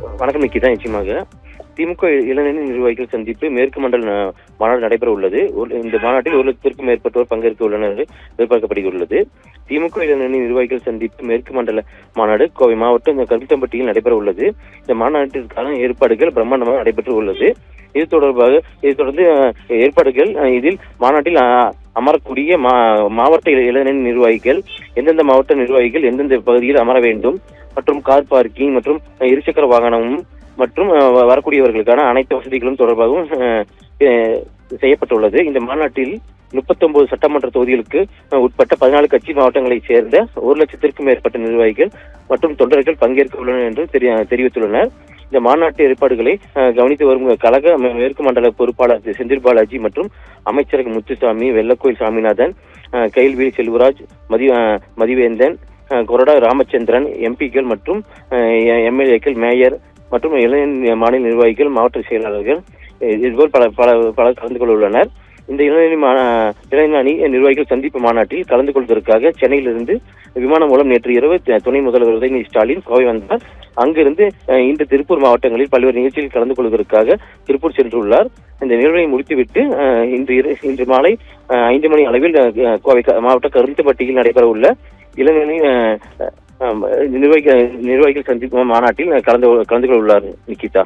வணக்கம் நிக்கிதா. நிச்சயமாக திமுக இளைஞரணி நிர்வாகிகள் சந்திப்பு மேற்கு மண்டல மாநாடு நடைபெற உள்ளது. இந்த மாநாட்டில் 1,00,000க்கும் மேற்பட்டோர் பங்கேற்க உள்ளனர் என்று எதிர்பார்க்கப்படுகிறது. திமுக இளைஞரணி நிர்வாகிகள் சந்திப்பு மேற்கு மண்டல மாநாடு கோவை மாவட்டம் கருத்தம்பட்டியில் நடைபெற உள்ளது. இந்த மாநாட்டிற்கான ஏற்பாடுகள் பிரம்மாண்டமாக நடைபெற்று உள்ளது. இது தொடர்ந்து ஏற்பாடுகள் இதில் மாநாட்டில் அமரக்கூடிய மாவட்ட இளைஞரணி நிர்வாகிகள் எந்தெந்த மாவட்ட நிர்வாகிகள் எந்தெந்த பகுதியில் அமர வேண்டும் மற்றும் கார் பார்க்கிங் மற்றும் இருசக்கர வாகனமும் மற்றும் வரக்கூடியவர்களுக்கான அனைத்து வசதிகளும் தொடர்பாகவும் செய்யப்பட்டுள்ளது. இந்த மாநாட்டில் 39 சட்டமன்ற தொகுதிகளுக்கு உட்பட்ட 14 கட்சி மாவட்டங்களைச் சேர்ந்த 1,00,000க்கும் மேற்பட்ட நிர்வாகிகள் மற்றும் தொண்டர்கள் பங்கேற்க உள்ளனர் என்று தெரிவித்துள்ளனர். இந்த மாநாட்டு ஏற்பாடுகளை கவனித்து வரும் கழக மேற்கு மண்டல பொறுப்பாளர் செந்தில் பாலாஜி மற்றும் அமைச்சர் முத்துசாமி, வெள்ளக்கோயில் சாமிநாதன், கைல்வேலி செல்வராஜ், மதிவேந்தன், கொரடா ராமச்சந்திரன், எம்பிக்கள் மற்றும் எம்எல்ஏக்கள், மேயர் மற்றும் இளைஞர் மாநில நிர்வாகிகள், மாவட்ட செயலாளர்கள் இதுபோல் பலர் கலந்து கொள்ள உள்ளனர். இந்த இளைஞரணி நிர்வாகிகள் சந்திப்பு மாநாட்டில் கலந்து கொள்வதற்காக சென்னையிலிருந்து விமானம் மூலம் நேற்று இரவு துணை முதல்வர் உதயநிதி ஸ்டாலின் கோவை வந்தார். அங்கிருந்து இன்று திருப்பூர் மாவட்டங்களில் பல்வேறு நிகழ்ச்சிகளில் கலந்து கொள்வதற்காக திருப்பூர் சென்றுள்ளார். இந்த நிகழ்வை முடித்துவிட்டு இன்று மாலை 5 மணி அளவில் கோவை மாவட்ட கருத்தம்பட்டியில் நடைபெற உள்ள இளைஞரணி நிர்வாகிகள் சந்திப்பு மாநாட்டில் கலந்து கொள்ள உள்ளார். நிக்கிதா.